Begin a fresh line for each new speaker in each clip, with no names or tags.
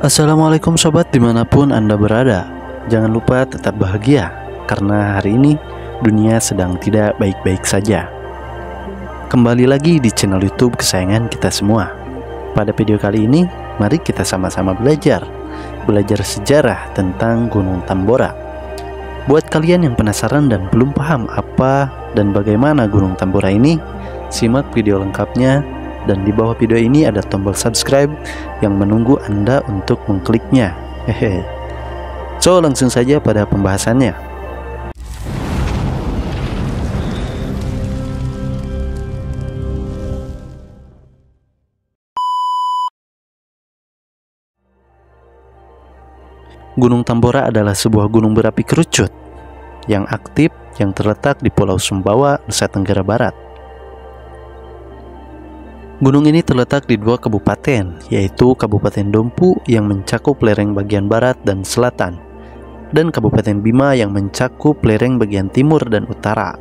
Assalamualaikum sobat dimanapun Anda berada. Jangan lupa tetap bahagia, karena hari ini dunia sedang tidak baik-baik saja. Kembali lagi di channel YouTube kesayangan kita semua. Pada video kali ini, mari kita sama-sama belajar sejarah tentang Gunung Tambora. Buat kalian yang penasaran dan belum paham apa dan bagaimana Gunung Tambora ini, simak video lengkapnya. Dan di bawah video ini ada tombol subscribe yang menunggu Anda untuk mengkliknya. Hehe. So, langsung saja pada pembahasannya. Gunung Tambora adalah sebuah gunung berapi kerucut yang aktif yang terletak di Pulau Sumbawa, Nusa Tenggara Barat. Gunung ini terletak di dua kabupaten, yaitu Kabupaten Dompu yang mencakup lereng bagian barat dan selatan, dan Kabupaten Bima yang mencakup lereng bagian timur dan utara.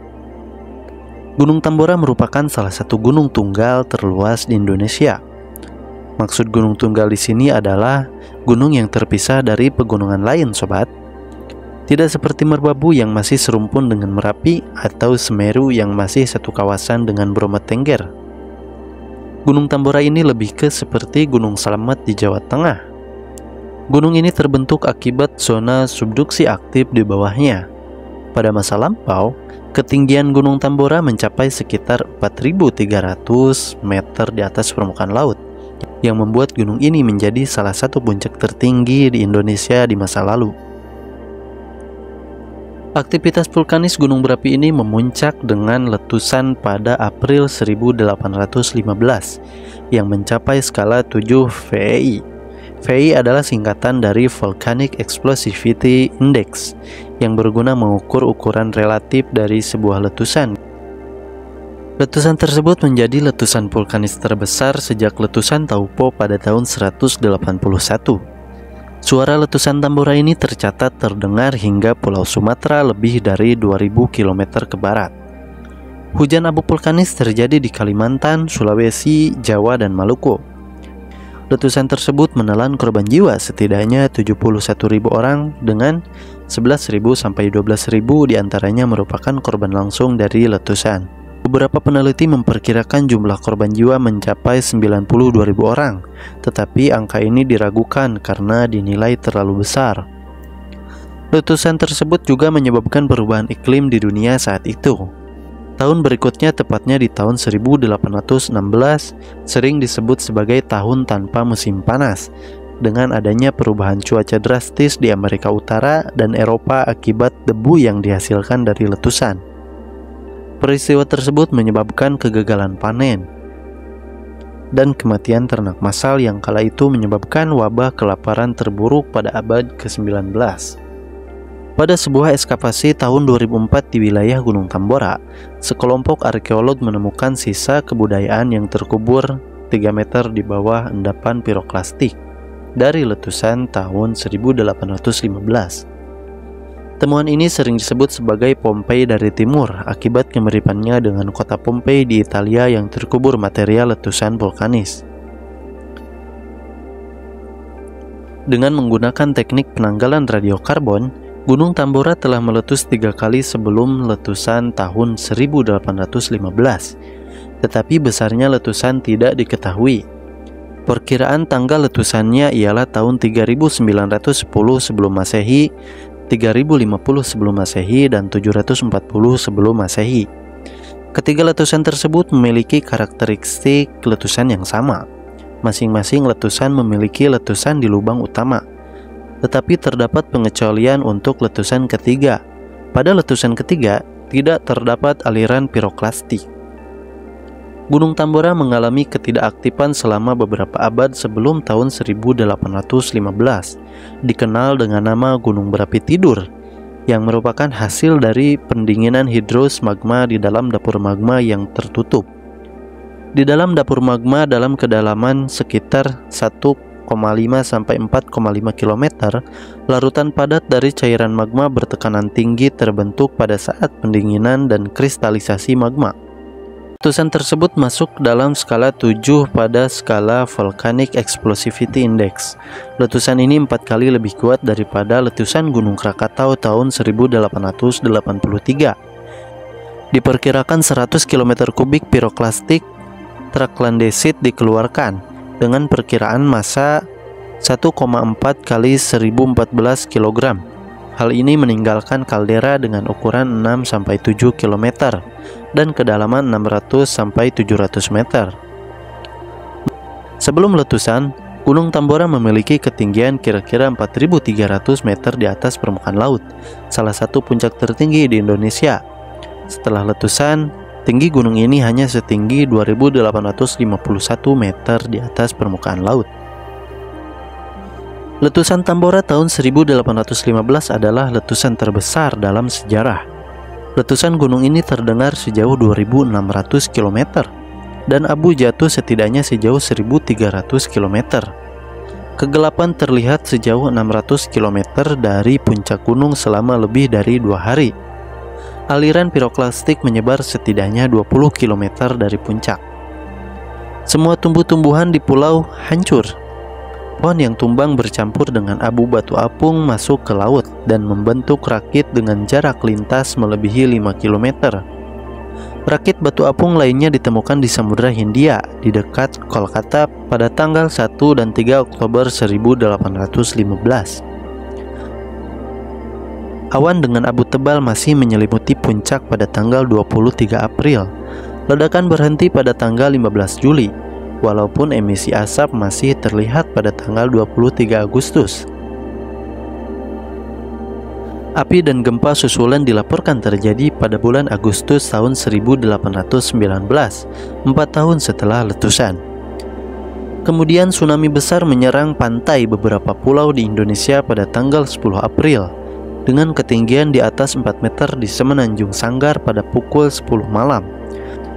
Gunung Tambora merupakan salah satu gunung tunggal terluas di Indonesia. Maksud gunung tunggal di sini adalah gunung yang terpisah dari pegunungan lain, sobat. Tidak seperti Merbabu yang masih serumpun dengan Merapi atau Semeru yang masih satu kawasan dengan Bromo Tengger. Gunung Tambora ini lebih ke seperti Gunung Slamet di Jawa Tengah. Gunung ini terbentuk akibat zona subduksi aktif di bawahnya. Pada masa lampau, ketinggian Gunung Tambora mencapai sekitar 4.300 meter di atas permukaan laut, yang membuat gunung ini menjadi salah satu puncak tertinggi di Indonesia di masa lalu. Aktivitas vulkanis gunung berapi ini memuncak dengan letusan pada April 1815 yang mencapai skala 7 VEI. VEI adalah singkatan dari Volcanic Explosivity Index yang berguna mengukur ukuran relatif dari sebuah letusan. Letusan tersebut menjadi letusan vulkanis terbesar sejak letusan Taupo pada tahun 181. Suara letusan Tambora ini tercatat terdengar hingga Pulau Sumatera lebih dari 2000 km ke barat. Hujan abu vulkanis terjadi di Kalimantan, Sulawesi, Jawa, dan Maluku. Letusan tersebut menelan korban jiwa setidaknya 71.000 orang dengan 11.000 sampai 12.000 diantaranya merupakan korban langsung dari letusan. Beberapa peneliti memperkirakan jumlah korban jiwa mencapai 92.000 orang, tetapi angka ini diragukan karena dinilai terlalu besar. Letusan tersebut juga menyebabkan perubahan iklim di dunia saat itu. Tahun berikutnya, tepatnya di tahun 1816, sering disebut sebagai tahun tanpa musim panas, dengan adanya perubahan cuaca drastis di Amerika Utara dan Eropa akibat debu yang dihasilkan dari letusan. Peristiwa tersebut menyebabkan kegagalan panen dan kematian ternak massal yang kala itu menyebabkan wabah kelaparan terburuk pada abad ke-19. Pada sebuah ekskavasi tahun 2004 di wilayah Gunung Tambora, sekelompok arkeolog menemukan sisa kebudayaan yang terkubur 3 meter di bawah endapan piroklastik dari letusan tahun 1815. Temuan ini sering disebut sebagai Pompei dari timur akibat kemiripannya dengan kota Pompei di Italia yang terkubur material letusan vulkanis. Dengan menggunakan teknik penanggalan radiokarbon, Gunung Tambora telah meletus 3 kali sebelum letusan tahun 1815, tetapi besarnya letusan tidak diketahui. Perkiraan tanggal letusannya ialah tahun 3910 sebelum Masehi, 3050 sebelum Masehi, dan 740 sebelum Masehi. Ketiga letusan tersebut memiliki karakteristik letusan yang sama. Masing-masing letusan memiliki letusan di lubang utama, tetapi terdapat pengecualian untuk letusan ketiga. Pada letusan ketiga, tidak terdapat aliran piroklastik. Gunung Tambora mengalami ketidakaktifan selama beberapa abad sebelum tahun 1815, dikenal dengan nama Gunung Berapi Tidur, yang merupakan hasil dari pendinginan hidrus magma di dalam dapur magma yang tertutup. Di dalam dapur magma dalam kedalaman sekitar 1,5 sampai 4,5 km, larutan padat dari cairan magma bertekanan tinggi terbentuk pada saat pendinginan dan kristalisasi magma. Letusan tersebut masuk dalam skala 7 pada skala Volcanic Explosivity Index. Letusan ini 4 kali lebih kuat daripada letusan Gunung Krakatau tahun 1883. Diperkirakan 100 km kubik piroklastik traklandesit dikeluarkan dengan perkiraan massa 1,4 kali 1014 kg. Hal ini meninggalkan kaldera dengan ukuran 6-7 km dan kedalaman 600-700 meter. Sebelum letusan, Gunung Tambora memiliki ketinggian kira-kira 4.300 meter di atas permukaan laut, salah satu puncak tertinggi di Indonesia. Setelah letusan, tinggi gunung ini hanya setinggi 2.851 meter di atas permukaan laut. Letusan Tambora tahun 1815 adalah letusan terbesar dalam sejarah. Letusan gunung ini terdengar sejauh 2.600 km dan abu jatuh setidaknya sejauh 1.300 km. Kegelapan terlihat sejauh 600 km dari puncak gunung selama lebih dari 2 hari. Aliran piroklastik menyebar setidaknya 20 km dari puncak. Semua tumbuh-tumbuhan di pulau hancur. Pohon yang tumbang bercampur dengan abu batu apung masuk ke laut dan membentuk rakit dengan jarak lintas melebihi 5 km. Rakit batu apung lainnya ditemukan di Samudra Hindia di dekat Kolkata pada tanggal 1 dan 3 Oktober 1815. Awan dengan abu tebal masih menyelimuti puncak pada tanggal 23 April. Ledakan berhenti pada tanggal 15 Juli. Walaupun emisi asap masih terlihat pada tanggal 23 Agustus. Api dan gempa susulan dilaporkan terjadi pada bulan Agustus tahun 1819, 4 tahun setelah letusan. Kemudian tsunami besar menyerang pantai beberapa pulau di Indonesia pada tanggal 10 April, dengan ketinggian di atas 4 meter di Semenanjung Sanggar pada pukul 10 malam.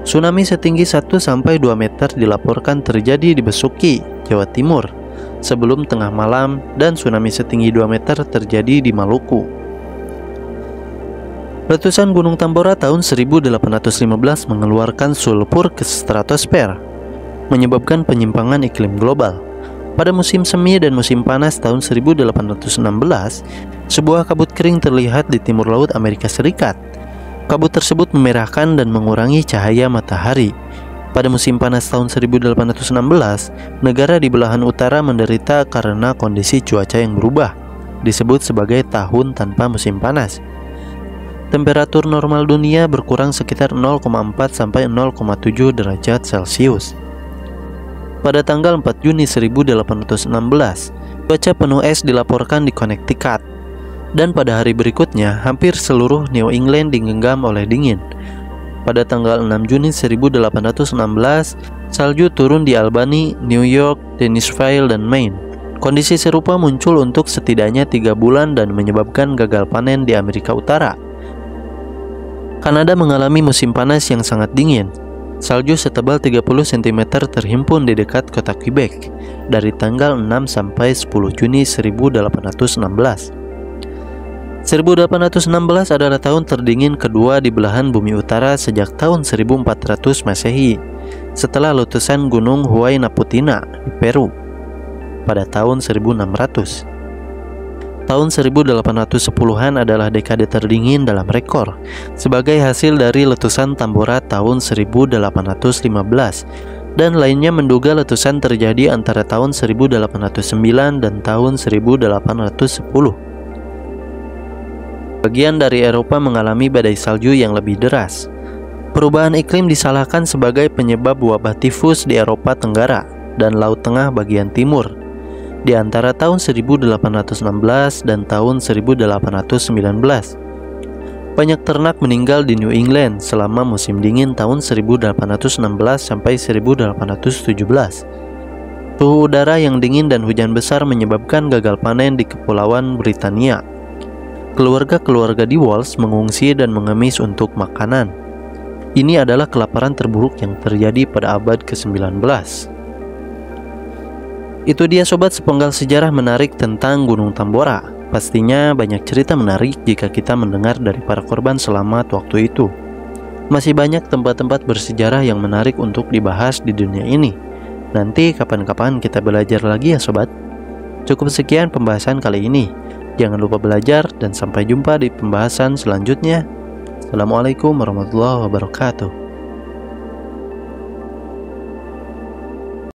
Tsunami setinggi 1-2 meter dilaporkan terjadi di Besuki, Jawa Timur, sebelum tengah malam, dan tsunami setinggi 2 meter terjadi di Maluku. Letusan Gunung Tambora tahun 1815 mengeluarkan sulfur ke stratosfer, menyebabkan penyimpangan iklim global. Pada musim semi dan musim panas tahun 1816, sebuah kabut kering terlihat di timur laut Amerika Serikat. Kabut tersebut memerahkan dan mengurangi cahaya matahari. Pada musim panas tahun 1816, negara di belahan utara menderita karena kondisi cuaca yang berubah, disebut sebagai tahun tanpa musim panas. Temperatur normal dunia berkurang sekitar 0,4-0,7 derajat Celcius. Pada tanggal 4 Juni 1816, cuaca penuh es dilaporkan di Connecticut. Dan pada hari berikutnya, hampir seluruh New England digenggam oleh dingin. Pada tanggal 6 Juni 1816, salju turun di Albany, New York, Dennisville, dan Maine. Kondisi serupa muncul untuk setidaknya 3 bulan dan menyebabkan gagal panen di Amerika Utara. Kanada mengalami musim panas yang sangat dingin. Salju setebal 30 cm terhimpun di dekat kota Quebec dari tanggal 6 sampai 10 Juni 1816. 1816 adalah tahun terdingin kedua di belahan bumi utara sejak tahun 1400 Masehi, setelah letusan Gunung Huayna Putih di Peru pada tahun 1600. Tahun 1810-an adalah dekade terdingin dalam rekor, sebagai hasil dari letusan Tambora tahun 1815, dan lainnya menduga letusan terjadi antara tahun 1809 dan tahun 1810. Bagian dari Eropa mengalami badai salju yang lebih deras. Perubahan iklim disalahkan sebagai penyebab wabah tifus di Eropa Tenggara dan Laut Tengah bagian timur di antara tahun 1816 dan tahun 1819. Banyak ternak meninggal di New England selama musim dingin tahun 1816 sampai 1817. Suhu udara yang dingin dan hujan besar menyebabkan gagal panen di Kepulauan Britania. Keluarga-keluarga di Wales mengungsi dan mengemis untuk makanan. Ini adalah kelaparan terburuk yang terjadi pada abad ke-19. Itu dia sobat sepenggal sejarah menarik tentang Gunung Tambora. Pastinya banyak cerita menarik jika kita mendengar dari para korban selamat waktu itu. Masih banyak tempat-tempat bersejarah yang menarik untuk dibahas di dunia ini. Nanti kapan-kapan kita belajar lagi ya sobat. Cukup sekian pembahasan kali ini. Jangan lupa belajar dan sampai jumpa di pembahasan selanjutnya. Assalamualaikum warahmatullahi wabarakatuh.